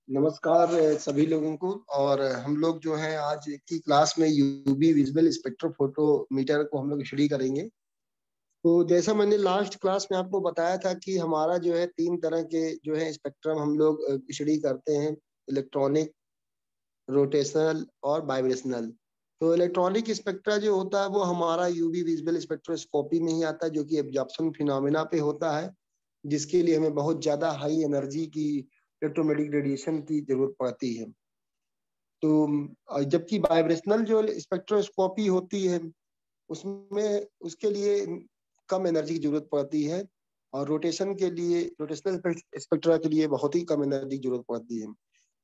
नमस्कार सभी लोगों को। और हम लोग जो है आज की क्लास में यूवी विजुअल स्पेक्ट्रोफोटोमीटर को हम लोग स्टडी करेंगे। तो जैसा मैंने लास्ट क्लास में आपको बताया था कि हमारा जो है तीन तरह के जो है स्पेक्ट्रम हम लोग स्टडी करते हैं, इलेक्ट्रॉनिक, रोटेशनल और वाइब्रेशनल। तो इलेक्ट्रॉनिक स्पेक्ट्रा जो होता है वो हमारा यूवी विजुअल स्पेक्ट्रोस्कोपी में ही आता है, जो कि एब्जॉर्प्शन फिनोमेना पे होता है, जिसके लिए हमें बहुत ज्यादा हाई एनर्जी की इलेक्ट्रोमैग्नेटिक रेडिएशन की जरूरत पड़ती है। तो जबकि वाइब्रेशनल जो स्पेक्ट्रोस्कोपी होती है उसमें उसके लिए कम एनर्जी की जरूरत पड़ती है, और रोटेशनल स्पेक्ट्रा के लिए बहुत ही कम एनर्जी की जरूरत पड़ती है।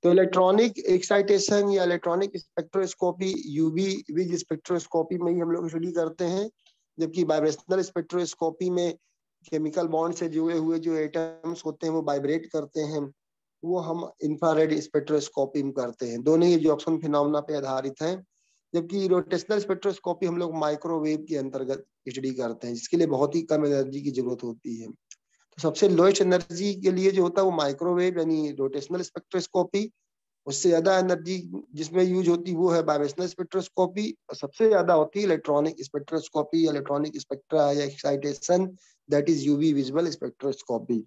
तो इलेक्ट्रॉनिक एक्साइटेशन या electronic spectroscopy UV vis spectroscopy में ही हम लोग स्टडी करते हैं, जबकि वाइब्रेशनल स्पेक्ट्रोस्कोपी में केमिकल बॉन्ड से जुड़े हुए जो एटम्स होते हैं वो वाइब्रेट करते हैं, वो हम इंफ्रारेड स्पेक्ट्रोस्कोपी में करते हैं। दोनों ही एब्जॉर्प्शन फिनोमेना पे आधारित हैं। जबकि रोटेशनल स्पेक्ट्रोस्कोपी हम लोग माइक्रोवेव के अंतर्गत स्टडी करते हैं, जिसके लिए बहुत ही कम एनर्जी की जरूरत होती है। तो सबसे लोएस्ट एनर्जी के लिए जो होता है वो माइक्रोवेव यानी रोटेशनल स्पेक्ट्रोस्कोपी। उससे ज्यादा एनर्जी जिसमें यूज होती है वो है वाइब्रेशनल स्पेक्ट्रोस्कोपी, और सबसे ज्यादा होती है इलेक्ट्रॉनिक स्पेक्ट्रोस्कोपी, इलेक्ट्रॉनिक स्पेक्ट्रा या excitation, that is UV visual spectroscopy.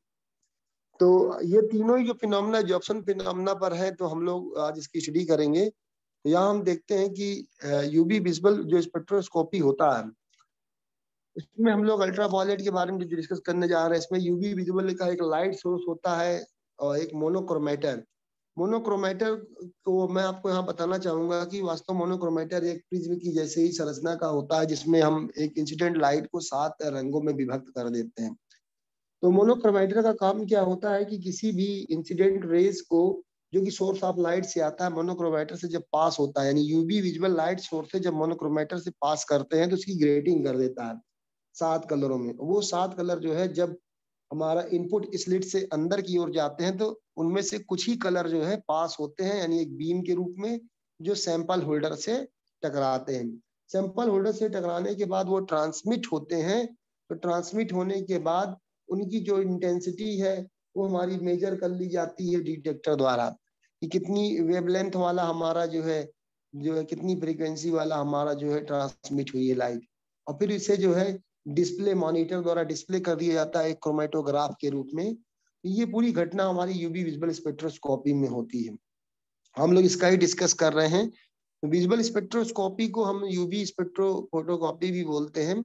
तो ये तीनों ही जो फिनोमेना एब्जॉर्प्शन फिनोमेना पर है, तो हम लोग आज इसकी स्टडी करेंगे। तो यहाँ हम देखते हैं कि यूवी विजुअल जो स्पेक्ट्रोस्कोपी होता है इसमें हम लोग अल्ट्रावायलेट के बारे में जो डिस्कस करने जा रहे हैं। इसमें यूवी विजुअल का एक लाइट सोर्स होता है और एक मोनोक्रोमेटर। मोनोक्रोमेटर को मैं आपको यहाँ बताना चाहूंगा कि वास्तव मोनोक्रोमेटर एक प्रिज्म की जैसे ही संरचना का होता है, जिसमें हम एक इंसिडेंट लाइट को 7 रंगों में विभक्त कर देते हैं। तो मोनोक्रोमेटर का काम क्या होता है कि किसी भी इंसिडेंट रेज को जो कि सोर्स ऑफ लाइट से आता है, मोनोक्रोमेटर से जब पास होता है, यानी यूवी विजुअल लाइट सोर्स से जब मोनोक्रोमेटर से पास करते हैं तो उसकी ग्रेटिंग कर देता है 7 कलरों में। वो 7 कलर जो है जब हमारा इनपुट स्लिट से अंदर की ओर जाते हैं तो उनमें से कुछ ही कलर जो है पास होते हैं, यानी एक बीम के रूप में, जो सैंपल होल्डर से टकराते हैं। सैंपल होल्डर से टकराने के बाद वो ट्रांसमिट होते हैं। तो ट्रांसमिट होने के बाद उनकी जो इंटेंसिटी है वो हमारी मेजर कर ली जाती है डिटेक्टर द्वारा, कि कितनी वेवलेंथ वाला हमारा जो है कितनी फ्रीक्वेंसी वाला हमारा जो है ट्रांसमिट हुई है लाइट। और फिर इसे जो है डिस्प्ले मॉनिटर द्वारा डिस्प्ले कर दिया जाता है एक क्रोमेटोग्राफ के रूप में। ये पूरी घटना हमारी यूवी विजुअल स्पेक्ट्रोस्कोपी में होती है। हम लोग इसका ही डिस्कस कर रहे हैं। विजुअल स्पेक्ट्रोस्कोपी को हम यूवी स्पेक्ट्रो फोटोकॉपी भी बोलते हैं।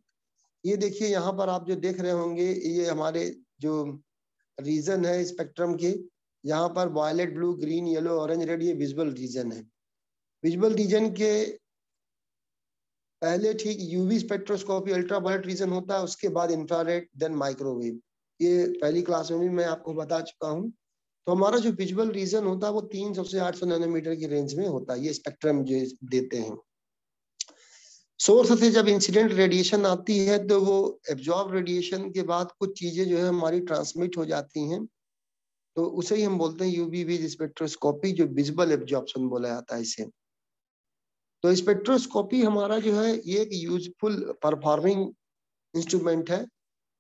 ये देखिए यहाँ पर आप जो देख रहे होंगे, ये हमारे जो रीजन है स्पेक्ट्रम के, यहाँ पर violet, blue, green, yellow, orange, red, ये विजुअल रीजन है। विजुअल रीजन के पहले ठीक यूवी स्पेक्ट्रोस्कोपी अल्ट्रावायलेट रीजन होता है, उसके बाद इंफ्रारेड, देन माइक्रोवेव। ये पहली क्लास में भी मैं आपको बता चुका हूँ। तो हमारा जो विजुअल रीजन होता है वो 300 से 800 नैनोमीटर की रेंज में होता है। ये स्पेक्ट्रम जो देते हैं। सोर्स से जब इंसिडेंट रेडिएशन आती है तो वो एब्जॉर्ब रेडिएशन के बाद कुछ चीजें जो है हमारी ट्रांसमिट हो जाती हैं, तो उसे ही हम बोलते हैं यूवी विज स्पेक्ट्रोस्कोपी, जो विजुअल एब्जॉर्प्शन बोला जाता है इसे। तो स्पेक्ट्रोस्कोपी हमारा जो है ये एक यूजफुल परफॉर्मिंग इंस्ट्रूमेंट है।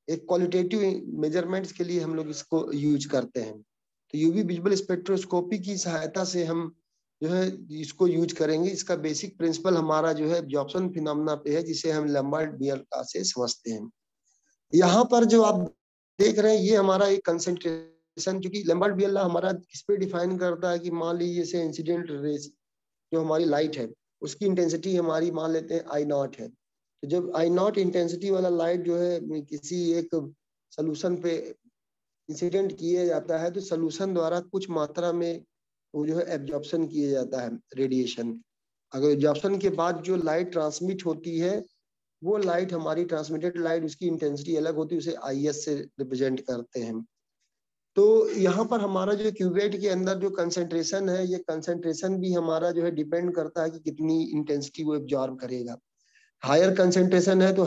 एक क्वालिटेटिव मेजरमेंट्स के लिए हम लोग इसको यूज करते हैं। तो यूवी विजुअल स्पेक्ट्रोस्कोपी की सहायता से हम जो है इसको यूज करेंगे। इसका बेसिक प्रिंसिपल हमारा जो है एब्जॉर्प्शन फिनोमेना पे है, जिसे हम लैम्बर्ट-बीएल से समझते हैं। यहाँ पर जो आप देख रहे हैं ये हमारा एक कंसेंट्रेशन, जो कि लैम्बर्ट-बीएल हमारा किस पे डिफाइन करता है कि मान लीजिए जैसे इंसिडेंट रेज जो हमारी लाइट है उसकी इंटेंसिटी हमारी मान लेते हैं आई नॉट है। तो जब आई नॉट इंटेंसिटी वाला लाइट जो है किसी एक सोल्यूशन पे इंसिडेंट किया जाता है, तो सोल्यूशन द्वारा कुछ मात्रा में वो जो है एब्जॉर्प्शन किया जाता है रेडिएशन। अगर एब्जॉर्प्शन के बाद जो लाइट ट्रांसमिट होती है वो लाइट हमारी ट्रांसमिटेड लाइट, उसकी इंटेंसिटी अलग होती है, उसे आईएस से रिप्रेजेंट करते हैं। तो यहाँ पर हमारा जो क्यूवेट के अंदर जो कंसेंट्रेशन है, ये कंसेंट्रेशन भी हमारा जो है डिपेंड करता है कि कितनी इंटेंसिटी वो एब्जॉर्ब करेगा। हायर कंसेंट्रेशन है तो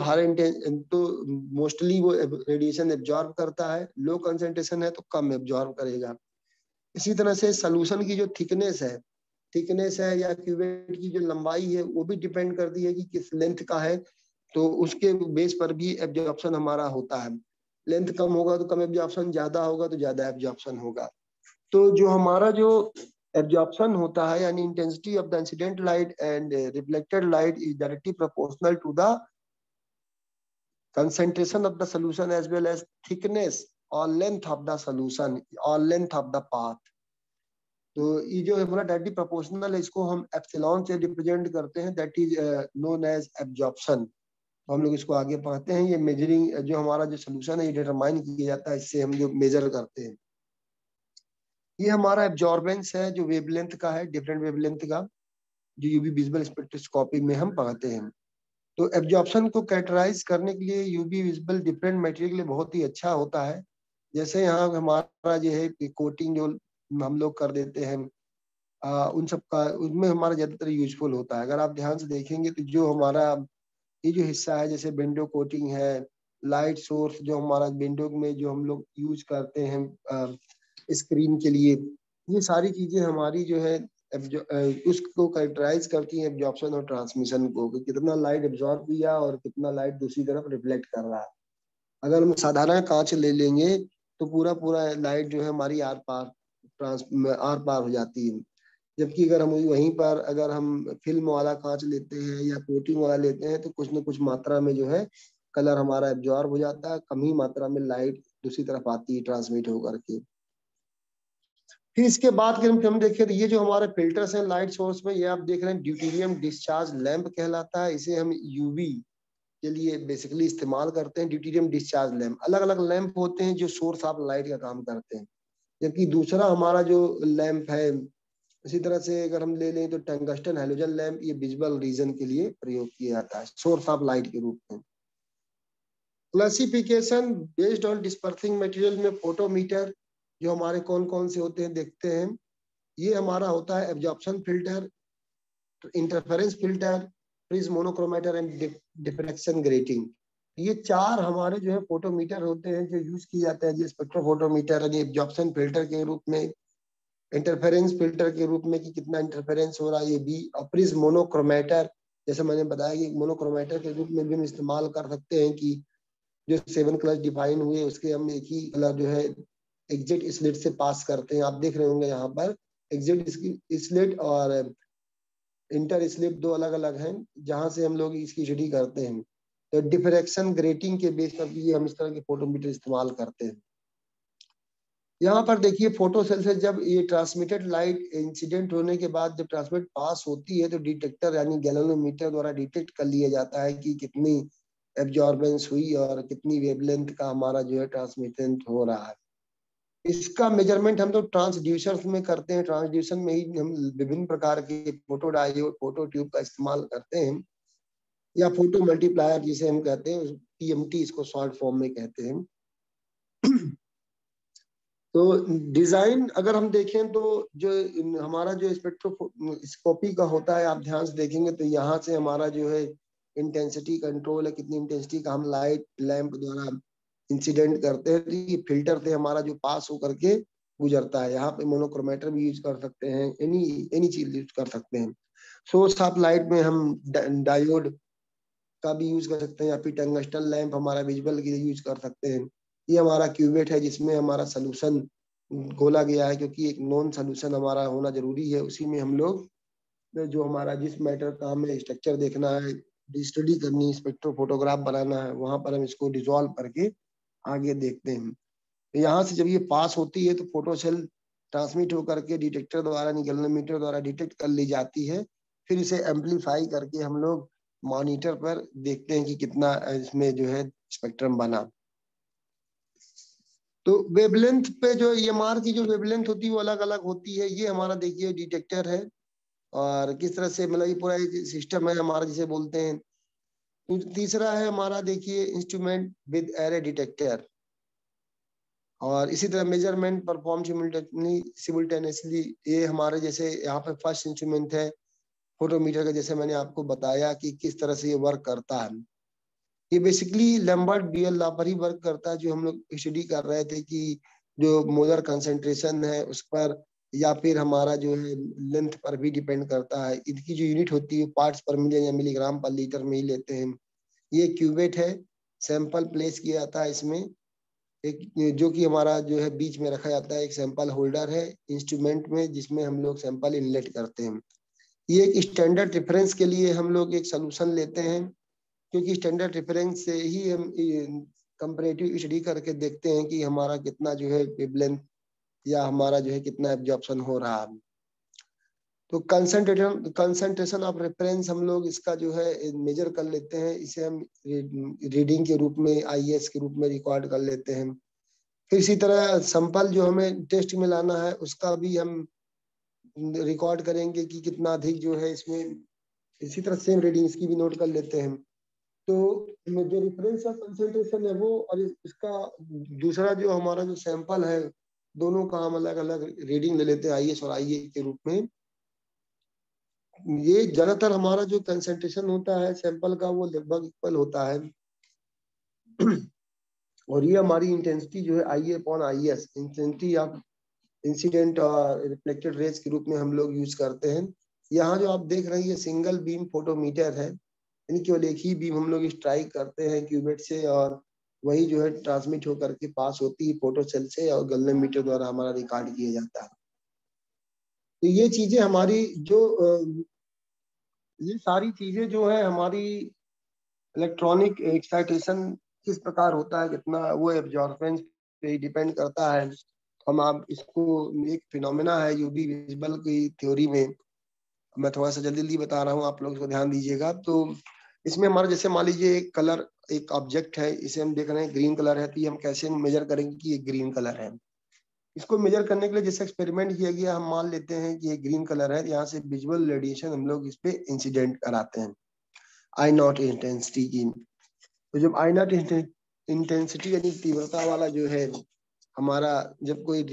तो मोस्टली वो रेडिएशन एब्जॉर्ब करता है, लो कंसेंट्रेशन है तो कम एब्जॉर्ब करेगा। इसी तरह से सोल्यूशन की जो थिकनेस है या क्यूवेट की जो लंबाई है वो भी डिपेंड करती है कि किस लेंथ का है, तो उसके बेस पर भी एब्जॉर्प्शन हमारा होता है। लेंथ कम होगा तो कम एब्जॉर्प्शन, ज्यादा होगा तो ज्यादा एब्जॉर्प्शन होगा। तो जो हमारा जो एब्जॉर्प्शन होता है, यानी intensity of the incident light and reflected light is directly proportional to the concentration of the solution as well as thickness or length of the solution or length of the path. तो ये जो है पूरा directly proportional है, इसको हम epsilon से represent करते हैं, that is known as absorption. तो हम लोग इसको आगे पढ़ते हैं। ये मेजरिंग जो हमारा जो सोल्यूशन है ये डिटरमाइन किया जाता है, इससे हम जो मेजर करते हैं। ये हमारा एब्जॉर्बेंस है जो वेवलेंथ का है, डिफरेंट वेवलेंथ का, जो यूवी विजिबल स्पेक्ट्रोस्कोपी में हम पढ़ते हैं। तो एब्जॉर्प्शन को कैरेक्टराइज करने के लिए यूवी विजिबल डिफरेंट मटेरियल के लिए बहुत ही अच्छा होता है। जैसे यहाँ हमारा जो है कोटिंग जो हम लोग कर देते हैं, उन सब का उसमें हमारा ज्यादातर यूजफुल होता है। अगर आप ध्यान से देखेंगे तो जो हमारा ये जो हिस्सा है, जैसे विंडो कोटिंग है, लाइट सोर्स जो हमारा विंडो में जो हम लोग यूज करते हैं स्क्रीन के लिए, ये सारी चीजें हमारी जो है उसको कैरेक्टराइज करती है एब्जॉर्प्शन और ट्रांसमिशन को, कि कितना लाइट एब्जॉर्ब किया और कितना लाइट दूसरी तरफ रिफ्लेक्ट कर रहा है। अगर हम साधारण कांच ले लेंगे तो पूरा पूरा लाइट जो है हमारी आर पार हो जाती है। जबकि अगर हम वहीं पर अगर हम फिल्म वाला कांच लेते हैं या कोटिंग वाला लेते हैं तो कुछ न कुछ मात्रा में जो है कलर हमारा एब्जॉर्ब हो जाता है, कम ही मात्रा में लाइट दूसरी तरफ आती है ट्रांसमिट होकर के। फिर इसके बाद हम देखें तो ये जो हमारे फिल्टर्स हैं लाइट सोर्स में, ये आप देख रहे हैं ड्यूटेरियम डिस्चार्ज लैंप कहलाता है। इसे हम यूवी के लिए बेसिकली इस्तेमाल करते हैं। ड्यूटेरियम डिस्चार्ज लैंप, अलग अलग लैंप होते हैं जो सोर्स ऑफ लाइट का काम करते हैं। जबकि दूसरा हमारा जो लैंप है, इसी तरह से अगर हम ले लें तो टंगस्टन हैलोजन लैंप, ये विजुअल रीजन के लिए प्रयोग किया जाता है सोर्स ऑफ लाइट के रूप में। Classification based on dispersing material में फोटोमीटर जो हमारे कौन कौन से होते हैं देखते हैं। ये हमारा होता है absorption filter, interference filter, prism monochromator and diffraction grating. ये चार हमारे जो है फोटोमीटर होते हैं जो यूज किए जाते हैं, जो स्पेक्ट्रोफोटोमीटर यानी एब्जॉर्प्शन फिल्टर के रूप में, इंटरफेरेंस फिल्टर के रूप में कि कितना इंटरफेरेंस हो रहा है ये भी, और प्रिज्म मोनोक्रोमेटर जैसे मैंने बताया कि मोनोक्रोमेटर के रूप में भी हम इस्तेमाल कर सकते हैं कि जो 7 कलर डिफाइन हुए उसके हम एक ही कलर जो है एग्जिट स्लिट से पास करते हैं। आप देख रहे होंगे यहाँ पर एग्जिट स्लिट और इंटर स्लिट दो अलग अलग हैं जहां से हम लोग इसकी स्टडी करते हैं। तो डिफ्रैक्शन ग्रेटिंग के बेस पर भी हम इस तरह के फोटोमीटर इस्तेमाल करते हैं। यहाँ पर देखिए फोटो सेल से जब ये ट्रांसमिटेड लाइट इंसिडेंट होने के बाद जब ट्रांसमिट पास होती है तो डिटेक्टर यानी गैल्वेनोमीटर द्वारा डिटेक्ट कर लिया जाता है कि कितनी एब्जॉर्बेंस हुई और कितनी वेवलेंथ का हमारा जो है ट्रांसमिटेंट हो रहा है। इसका मेजरमेंट हम तो ट्रांसड्यूसर्स में करते हैं। ट्रांसड्यूसर में ही हम विभिन्न प्रकार के फोटो डायोड, फोटो ट्यूब का इस्तेमाल करते हैं, या फोटो मल्टीप्लायर जिसे हम कहते हैं, पीएमटी इसको शॉर्ट फॉर्म में कहते हैं। तो डिजाइन अगर हम देखें तो जो हमारा जो स्पेक्ट्रोस्कोपी का होता है, आप ध्यान से देखेंगे तो यहाँ से हमारा जो है इंटेंसिटी कंट्रोल है, कितनी इंटेंसिटी का हम लाइट लैंप द्वारा इंसिडेंट करते हैं। तो ये फिल्टर से हमारा जो पास होकर के गुजरता है। यहाँ पे मोनोक्रोमेटर भी यूज कर सकते हैं, एनी चीज यूज कर सकते हैं। सोर्स ऑफ लाइट में हम डायोड का भी यूज कर सकते हैं, या फिर टंगस्टन लैंप हमारा विजुअल के लिए यूज कर सकते हैं। ये हमारा क्यूवेट है जिसमें हमारा सोल्यूशन घोला गया है, क्योंकि एक नॉन सोल्यूशन हमारा होना जरूरी है। उसी में हम लोग जो हमारा जिस मैटर का हमें स्ट्रक्चर देखना है, स्टडी करनी, स्पेक्ट्रो फोटोग्राफ बनाना है, वहां पर हम इसको डिजोल्व करके आगे देखते हैं। तो यहाँ से जब ये पास होती है तो फोटो सेल ट्रांसमिट होकर के डिटेक्टर द्वारा, गैल्वेनोमीटर द्वारा डिटेक्ट कर ली जाती है। फिर इसे एम्पलीफाई करके हम लोग मॉनिटर पर देखते हैं कि कितना इसमें जो है स्पेक्ट्रम बना। तो वेवलेंथ पे जो ईएमआर की जो वेवलेंथ होती है वो अलग अलग होती है। ये हमारा देखिए डिटेक्टर है, और किस तरह से मतलब ये पूरा सिस्टम है हमारा जिसे बोलते हैं। तो तीसरा है हमारा देखिए इंस्ट्रूमेंट विद एरे डिटेक्टर, और इसी तरह मेजरमेंट परफॉर्म सिमुल्टेनियसली। ये हमारे जैसे यहाँ पे फर्स्ट इंस्ट्रूमेंट है फोटोमीटर का, जैसे मैंने आपको बताया कि किस तरह से ये वर्क करता है। ये बेसिकली लैम्बर्ट बीएल लॉ पर ही वर्क करता है, जो हम लोग स्टडी कर रहे थे कि जो मोलर कंसेंट्रेशन है उस पर, या फिर हमारा जो है लेंथ पर भी डिपेंड करता है। इनकी जो यूनिट होती है पार्ट्स पर मिलियन या मिलीग्राम पर लीटर में ही लेते हैं। ये क्यूवेट है, सैंपल प्लेस किया जाता है इसमें एक जो कि हमारा जो है बीच में रखा जाता है, एक सैंपल होल्डर है इंस्ट्रूमेंट में, जिसमें हम लोग सैंपल इनलेट करते हैं। ये एक स्टैंडर्ड रेफरेंस के लिए हम लोग एक सोल्यूशन लेते हैं, क्योंकि स्टैंडर्ड रेफरेंस से ही हम कंपैरेटिव स्टडी करके देखते हैं कि हमारा कितना जो है वेवलेंथ या हमारा जो है कितना एब्जॉर्प्शन हो रहा है। तो कंसंट्रेशन ऑफ रेफरेंस हम लोग इसका जो है मेजर कर लेते हैं, इसे हम रीडिंग के रूप में आईएस के रूप में रिकॉर्ड कर लेते हैं। फिर इसी तरह सैंपल जो हमें टेस्ट में लाना है उसका भी हम रिकॉर्ड करेंगे कि कितना अधिक जो है इसमें, इसी तरह सेम रीडिंग इसकी भी नोट कर लेते हैं। तो जो रेफरेंस ऑफ कंसंट्रेशन है वो, और इसका दूसरा जो हमारा जो सैंपल है, दोनों का हम अलग अलग रीडिंग ले लेते हैं आईएस और आईए के रूप में। ये ज्यादातर हमारा जो कंसंट्रेशन होता है सैंपल का वो लगभग इक्वल होता है। और ये हमारी इंटेंसिटी जो है I upon I s, intensity of incident और रिफ्लेक्टेड रेज के रूप में हम लोग यूज करते हैं। यहाँ जो आप देख रहे हैं ये सिंगल बीम फोटोमीटर है, यानी केवल एक ही बीम हम लोग स्ट्राइक करते हैं क्यूबेट से, और वही जो है ट्रांसमिट होकर के पास होती है फोटो सेल से, और गैल्वेनोमीटर द्वारा हमारा रिकॉर्ड किया जाता है। तो ये चीजें हमारी जो ये सारी चीजें जो है हमारी इलेक्ट्रॉनिक एक्साइटेशन किस प्रकार होता है, कितना वो एब्जॉर्बेंस पे डिपेंड करता है। हम आप इसको एक फिनोमेना है यूवी विजिबल की थ्योरी में, मैं थोड़ा सा जल्दी जल्दी बता रहा हूँ, आप लोग इसको ध्यान दीजिएगा। तो इसमें हमारा जैसे मान लीजिए एक कलर, एक ऑब्जेक्ट है, इसे हम देख रहे हैं ग्रीन कलर है, तो ये हम कैसे मेजर करेंगे कि ये ग्रीन कलर है। इसको मेजर करने के लिए जैसे एक्सपेरिमेंट किया गया, हम मान लेते हैं कि ये ग्रीन कलर है, यहाँ से विजुअल रेडिएशन हम लोग इस पे इंसिडेंट कराते हैं आई नॉट इंटेंसिटी की। तो जब आई नॉट इंटेंसिटी यानी तीव्रता वाला जो है हमारा, जब कोई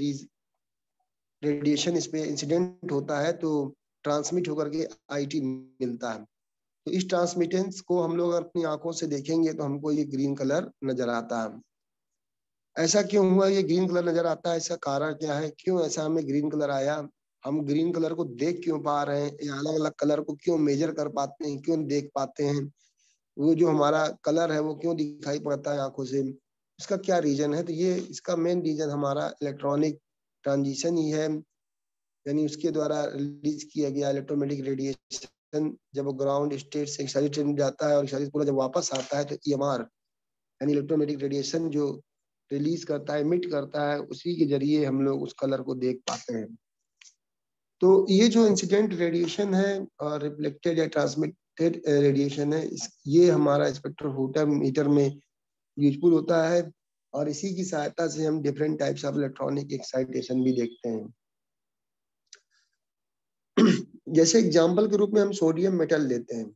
रेडिएशन इस पे इंसिडेंट होता है तो ट्रांसमिट होकर के आईटी मिलता है। तो इस ट्रांसमिटेंस को हम लोग अपनी आंखों से देखेंगे तो हमको ये ग्रीन कलर नजर आता है। ऐसा क्यों हुआ ये ग्रीन कलर नजर आता है, इसका कारण क्या है, क्यों ऐसा हमें ग्रीन कलर आया, हम ग्रीन कलर को देख क्यों पा रहे हैं, या अलग अलग कलर को क्यों मेजर कर पाते हैं, क्यों देख पाते हैं, वो जो हमारा कलर है वो क्यों दिखाई पड़ता है आंखों से, इसका क्या रीजन है। तो ये इसका मेन रीजन हमारा इलेक्ट्रॉनिक ट्रांजिशन ही है, यानी उसके द्वारा रिलीज किया गया इलेक्ट्रोमैग्नेटिक रेडिएशन जब वो ग्राउंड स्टेट से एक्साइटेड स्टेट में जाता है और एक्साइटेड पूरा जब वापस आता है तो ईएमआर यानी इलेक्ट्रोमैग्नेटिक रेडिएशन जो रिलीज करता है, इमिट करता है, उसी के जरिए हम लोग उस कलर को देख पाते हैं। तो ये जो इंसिडेंट रेडिएशन है और रिफ्लेक्टेड या ट्रांसमिटेड रेडिएशन है, ये हमारा स्पेक्ट्रोमीटर में यूजफुल होता है, और इसी की सहायता से हम different types of electronic excitation भी देखते हैं। जैसे एग्जाम्पल के रूप में हम सोडियम मेटल लेते हैं।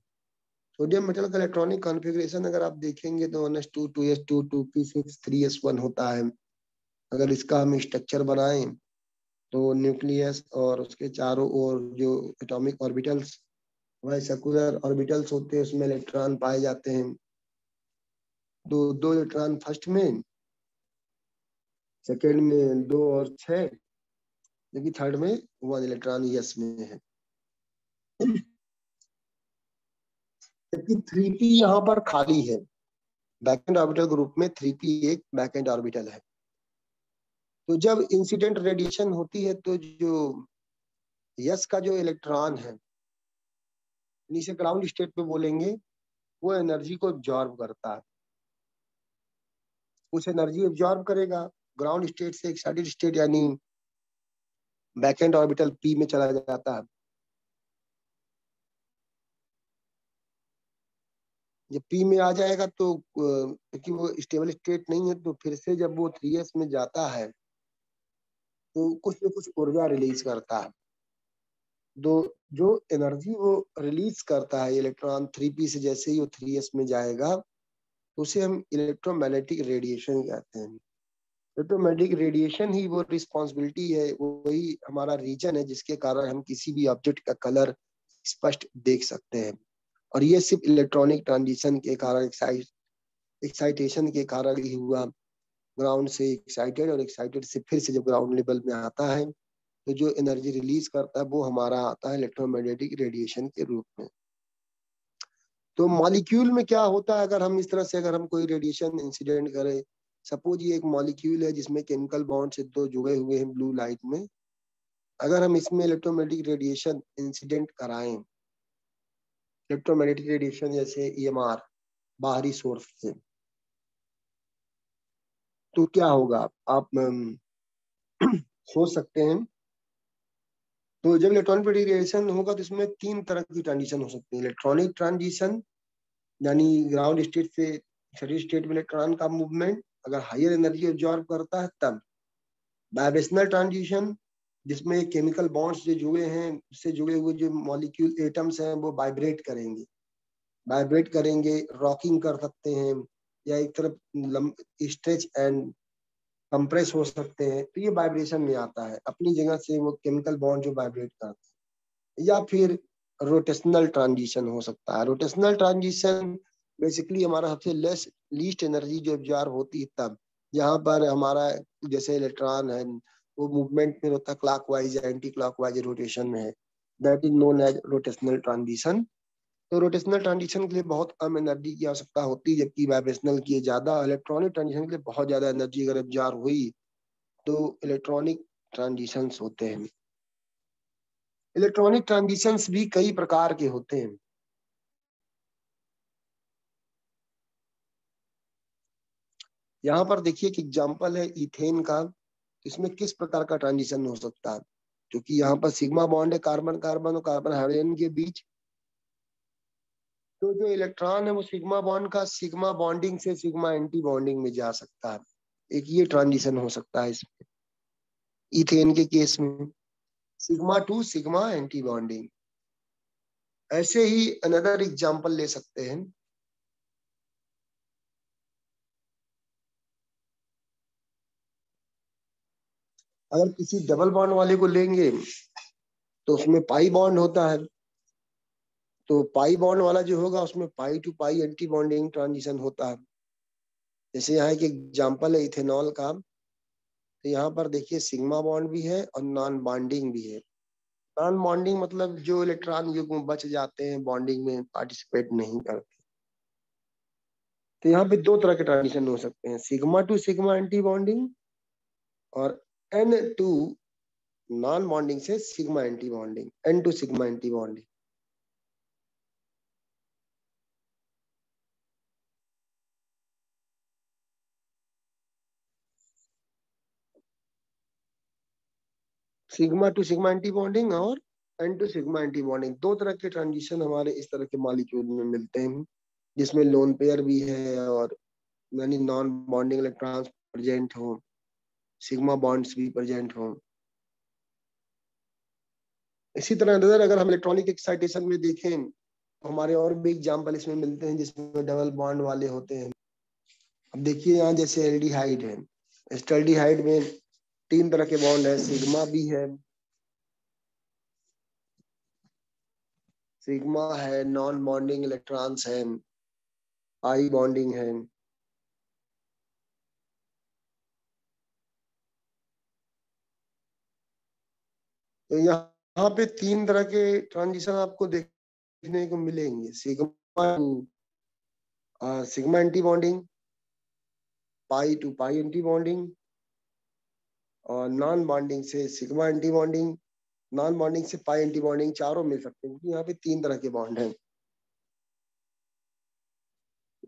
सोडियम मेटल का इलेक्ट्रॉनिक कॉन्फ़िगरेशन अगर आप देखेंगे तो 1s2 2s2 2p6 3s1 होता है। अगर इसका हम स्ट्रक्चर बनाएं तो न्यूक्लियस और उसके चारों ओर जो एटॉमिक ऑर्बिटल्स, वह सर्कुलर ऑर्बिटल्स होते हैं, उसमें इलेक्ट्रॉन पाए जाते हैं। दो इलेक्ट्रॉन फर्स्ट में, सेकेंड में 2 और 6, जबकि थर्ड में 1 इलेक्ट्रॉन यस में है। जबकि 3p यहाँ पर खाली है, बैकेंड ऑर्बिटल ग्रुप में 3p एक बैकेंड ऑर्बिटल है। तो जब इंसिडेंट रेडिएशन होती है तो जो यस का जो इलेक्ट्रॉन है, इसे ग्राउंड स्टेट पे बोलेंगे, वो एनर्जी को एब्जॉर्ब करता है, उस एनर्जी एब्जॉर्ब करेगा, ग्राउंड स्टेट से एक्साइटेड स्टेट यानी बैकेंड ऑर्बिटल पी में चला जाता है। जब पी में आ जाएगा तो क्योंकि वो स्टेबल स्टेट नहीं है, तो फिर से जब वो 3s में जाता है तो कुछ न कुछ ऊर्जा रिलीज करता है। दो जो एनर्जी वो रिलीज करता है इलेक्ट्रॉन 3p से, जैसे ही वो 3s में जाएगा तो उसे हम इलेक्ट्रोमैग्नेटिक रेडिएशन कहते हैं। इलेक्ट्रोमैग्नेटिक रेडिएशन ही वो रिस्पॉन्सिबिलिटी है, वही हमारा रीजन है जिसके कारण हम किसी भी ऑब्जेक्ट का कलर स्पष्ट देख सकते हैं। और ये सिर्फ इलेक्ट्रॉनिक ट्रांजिशन के कारण, एक्साइटेशन के कारण ही हुआ। ग्राउंड से एक्साइटेड और एक्साइटेड से फिर से जब ग्राउंड लेवल में आता है तो जो एनर्जी रिलीज करता है वो हमारा आता है इलेक्ट्रोमैग्नेटिक रेडिएशन के रूप में। तो मॉलिक्यूल में क्या होता है, अगर हम इस तरह से अगर हम कोई रेडिएशन इंसिडेंट करें, सपोज ये एक मॉलिक्यूल है जिसमें केमिकल बॉन्ड से दो जुड़े हुए हैं ब्लू लाइट में। अगर हम इसमें इलेक्ट्रोमैग्नेटिक रेडिएशन इंसिडेंट कराएं, इलेक्ट्रोमैग्नेटिक रेडिएशन जैसे ईएमआर बाहरी सोर्स से, तो क्या होगा आप सोच सकते हैं। तो जब इलेक्ट्रॉनिक रेडिएशन होगा तो इसमें तीन तरह की ट्रांजिशन हो सकती है। इलेक्ट्रॉनिक ट्रांजिशन यानी ग्राउंड स्टेट से स्टडी स्टेट में इलेक्ट्रॉन का मूवमेंट, अगर हायर एनर्जी एब्जॉर्ब करता है तब। वाइब्रेशनल ट्रांजिशन जिसमें केमिकल बॉन्ड्स जो जुड़े हैं, उससे जुड़े हुए जो मॉलिक्यूल एटम्स हैं वो वाइब्रेट करेंगे, रॉकिंग कर सकते हैं, या एक तरफ स्ट्रेच एंड कंप्रेस हो सकते हैं, तो ये वाइब्रेशन में आता है। अपनी जगह से वो केमिकल बॉन्ड जो वाइब्रेट करते हैं। या फिर रोटेशनल ट्रांजिशन हो सकता है। रोटेशनल ट्रांजिशन बेसिकली हमारा सबसे लीस्ट एनर्जी जो एब्जॉर्ब होती है तब, यहाँ पर हमारा जैसे इलेक्ट्रॉन है वो मूवमेंट में होता है क्लॉकवाइज या एंटी क्लॉकवाइज रोटेशन में है, that is known as rotational transition. तो रोटेशनल ट्रांजिशन के लिए बहुत कम एनर्जी की आवश्यकता होती है, जबकि वाइब्रेशनल की ज्यादा। इलेक्ट्रॉनिक ट्रांजिशन के लिए बहुत ज्यादा एनर्जी अगर एब्जॉर्ब हुई तो इलेक्ट्रॉनिक ट्रांजिशंस होते हैं। इलेक्ट्रॉनिक ट्रांजिशंस भी कई प्रकार के होते हैं। यहाँ पर देखिए एक एग्जांपल है इथेन का। इसमें किस प्रकार का ट्रांजिशन हो सकता है, क्योंकि यहाँ पर सिग्मा बॉन्ड है कार्बन कार्बन और कार्बन हाइड्रोजन के बीच। तो जो इलेक्ट्रॉन है वो सिग्मा बॉन्ड का सिग्मा बॉन्डिंग से सिग्मा एंटी बॉन्डिंग में जा सकता है। एक ये ट्रांजिशन हो सकता है इसमें, इथेन के केस में sigma to sigma anti bonding. ऐसे ही अनदर एग्जांपल ले सकते हैं। अगर किसी डबल बॉन्ड वाले को लेंगे तो उसमें पाई बॉन्ड होता है। तो पाई बॉन्ड वाला जो होगा उसमें pi to pi anti bonding transition होता है। जैसे यहाँ एक एग्जांपल है इथेनॉल का। तो यहाँ पर देखिए सिग्मा बॉन्ड भी है और नॉन बॉन्डिंग भी है। नॉन बॉन्डिंग मतलब जो इलेक्ट्रॉन युग्म बच जाते हैं, बॉन्डिंग में पार्टिसिपेट नहीं करते। तो यहाँ पे दो तरह के ट्रांजिशन हो सकते हैं, sigma to sigma anti bonding और एन टू नॉन बॉन्डिंग से sigma anti bonding, n to sigma anti bonding. Sigma to sigma anti bonding और n to sigma anti bonding, दो तरह के ट्रांजिशन हमारे इस तरह के मॉलिक्यूल में मिलते हैं, जिसमें लोन पेयर भी है और यानी नॉन बॉन्डिंग इलेक्ट्रॉन्स प्रेजेंट हो, सिग्मा बॉन्ड्स भी प्रेजेंट हो। इसी तरह अगर हम इलेक्ट्रॉनिक एक्साइटेशन में देखें तो हमारे और भी एग्जांपल इसमें मिलते हैं जिसमें डबल बॉन्ड वाले होते हैं। अब देखिए यहाँ जैसे एल्डिहाइड है, एस्टल्डिहाइड में तीन तरह के बॉन्ड है, सिग्मा भी है, सिग्मा है, नॉन बॉन्डिंग इलेक्ट्रॉन्स है, पाई बॉन्डिंग है। तो यहाँ पे तीन तरह के ट्रांजिशन आपको देखने को मिलेंगे, sigma sigma anti bonding, pi to pi anti bonding और नॉन बॉन्डिंग से sigma anti bonding, non bonding से पाई एंटी बॉन्डिंग, चारों मिल सकते हैं क्योंकि यहाँ पे तीन तरह के बॉन्ड हैं।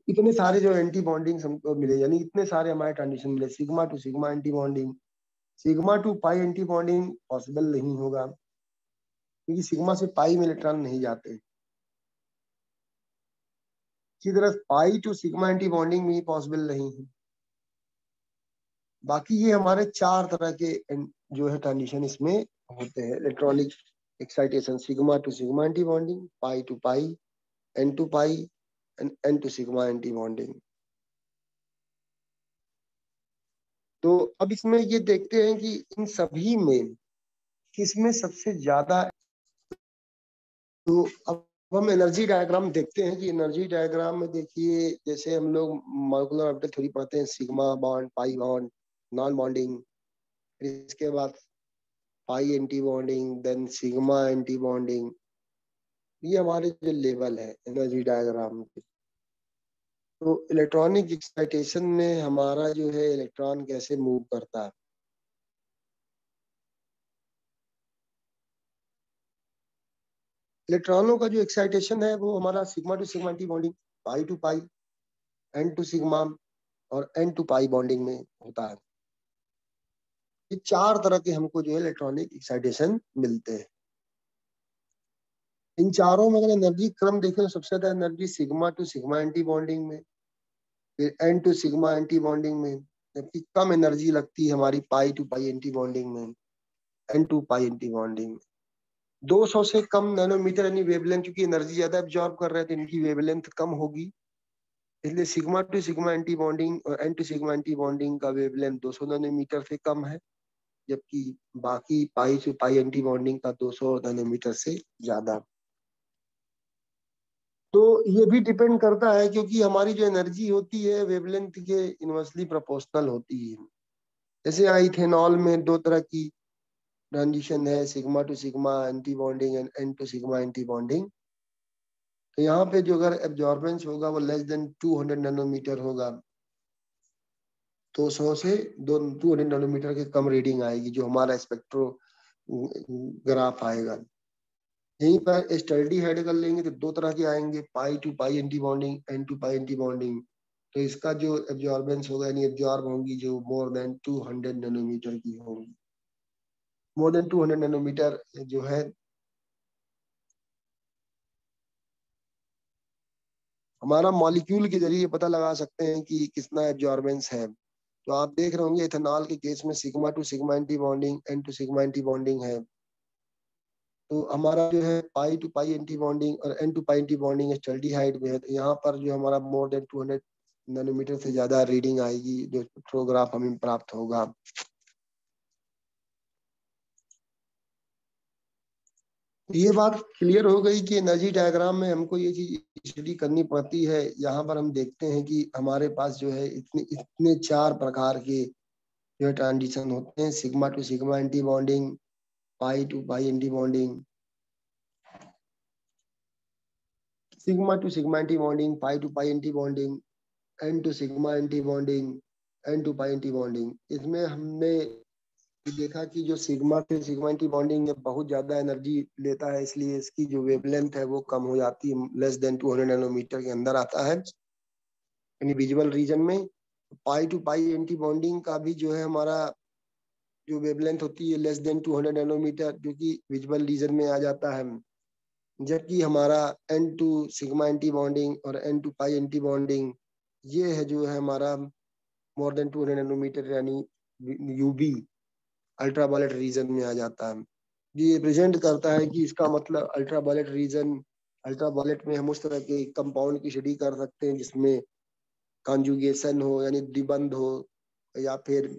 इतने सारे जो एंटी बॉन्डिंग हमको मिले, यानी इतने सारे हमारे ट्रांजिशन मिले, sigma to sigma anti bonding, sigma to pi anti bonding possible नहीं होगा क्योंकि सिग्मा से पाई में इलेक्ट्रॉन नहीं जाते। इसी तरह पाई टू सिग्मा एंटी बॉन्डिंग भी पॉसिबल नहीं है। बाकी ये हमारे चार तरह के जो है ट्रांजिशन इसमें होते हैं electronic excitation, sigma to sigma anti bonding, pi to pi, n to pi and n to sigma anti bonding. तो अब इसमें ये देखते हैं कि इन सभी में किसमें सबसे ज्यादा। तो अब हम एनर्जी डायग्राम देखते हैं कि एनर्जी डायग्राम में देखिए जैसे हम लोग मॉलिक्यूलर ऑर्बिटल थ्योरी पढ़ते हैं, sigma bond, pi bond, non bonding, फिर इसके बाद pi anti bonding, then sigma anti bonding. ये हमारे जो लेवल है एनर्जी डायग्राम के। तो इलेक्ट्रॉनिक एक्साइटेशन में हमारा जो है इलेक्ट्रॉन कैसे मूव करता है। इलेक्ट्रॉनों का जो एक्साइटेशन है वो हमारा sigma to sigma anti bonding, pi to pi, n to sigma और एन टू पाई बॉन्डिंग में होता है। ये चार तरह के हमको जो है इलेक्ट्रॉनिक एक्साइटेशन मिलते हैं। इन चारों में अगर एनर्जी क्रम देखें तो सबसे ज्यादा energy sigma to sigma anti bonding में, फिर n to sigma anti bonding में, जबकि कम एनर्जी लगती है हमारी pi to pi anti bonding में, n to pi anti bonding में। 200 से कम नैनोमीटर यानी वेवलेंथ, क्योंकि एनर्जी ज्यादा एब्जॉर्ब कर रहे थे, इनकी वेवलेंथ कम होगी, इसलिए sigma to sigma anti bonding और n to sigma anti bonding का वेवलेंथ 200 नैनोमीटर से कम है, जबकि बाकी पाई टू पाई एंटी बॉन्डिंग का 200 नैनोमीटर से ज्यादा। तो ये भी डिपेंड करता है क्योंकि हमारी जो एनर्जी होती है वेवलेंथ के इनवर्सली प्रोपोर्शनल होती है। जैसे इथेनॉल में दो तरह की ट्रांजिशन है, sigma to sigma anti bonding and n to sigma anti bonding. तो यहाँ पे जो अगर एब्जॉर्बेंस होगा वो लेस देन 200 नैनोमीटर होगा, 200 से 200 नैनोमीटर के कम रीडिंग आएगी जो हमारा स्पेक्ट्रोग्राफ आएगा। यहीं पर स्टैल्डिहाइड कर लेंगे तो दो तरह के आएंगे, pi to pi anti bonding, n to pi anti bonding. तो इसका जो एब्जॉर्बेंस होगा यानी एब्जॉर्ब होंगी जो मोर देन 200 नैनोमीटर की होंगी। मोर देन 200 नैनोमीटर जो है हमारा मॉलिक्यूल के जरिए पता लगा सकते हैं कि कितना एब्जॉर्बेंस है। तो आप देख रहे होंगे इथेनॉल के केस में sigma to sigma anti bonding, n to sigma anti bonding है। तो हमारा जो है pi to pi anti bonding और n to pi anti bonding acetaldehyde में है। तो यहाँ पर जो हमारा मोर देन 200 नैनोमीटर से ज्यादा रीडिंग आएगी जो स्पेक्ट्रोग्राफ हमें प्राप्त होगा। ये बात क्लियर हो गई कि एनर्जी डायग्राम में हमको ये चीज स्टडी करनी पड़ती है। यहाँ पर हम देखते हैं कि हमारे पास जो है इतने इतने चार प्रकार के जो है ट्रांजिशन होते हैं, sigma to sigma anti bonding, pi to pi anti bonding, sigma to sigma anti bonding, pi to pi anti bonding, n to sigma anti bonding, n to pi anti bonding. इसमें हमने देखा कि जो sigma to sigma anti bonding है बहुत ज्यादा energy लेता है, इसलिए इसकी जो वेवलेंथ है वो कम हो जाती है, लेस देन 200 नैनोमीटर के अंदर आता है यानी विजुअल रीजन में। पाई टू पाई एंटी बॉन्डिंग का भी जो है हमारा जो वेवलेंथ होती है लेस देन 200 नैनोमीटर, जो कि विजुअल रीजन में आ जाता है। जबकि हमारा n to sigma anti bonding और n to pi anti bonding ये है जो है हमारा मोर देन 200 नैनोमीटर यानी यूबी अल्ट्रावायलेट रीजन में आ जाता है। ये रिप्रेजेंट करता है कि इसका मतलब अल्ट्रावायलेट रीजन, अल्ट्रावायलेट में हम उस तरह के कंपाउंड की स्टडी कर सकते हैं जिसमें कॉन्जुगेशन हो यानी द्विबंध हो, या फिर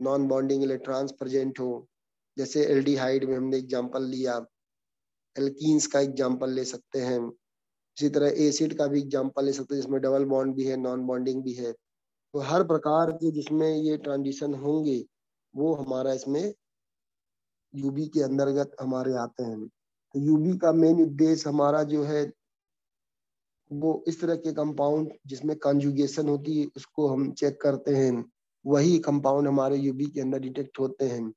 नॉन बॉन्डिंग इलेक्ट्रॉन्स प्रेजेंट हो। जैसे एल्डिहाइड में हमने एग्जांपल लिया, एल्कीन्स का एग्जांपल ले सकते हैं, इसी तरह एसिड का भी एग्जांपल ले सकते हैं जिसमें डबल बॉन्ड भी है, नॉन बॉन्डिंग भी है। तो हर प्रकार के जिसमें ये ट्रांजिशन होंगे वो हमारा इसमें यूबी के अंतर्गत हमारे आते हैं। तो यूबी का मेन उद्देश्य हमारा जो है वो इस तरह के कंपाउंड जिसमें कॉन्जुगेशन होती है उसको हम चेक करते हैं, वही कंपाउंड हमारे यूबी के अंदर डिटेक्ट होते हैं।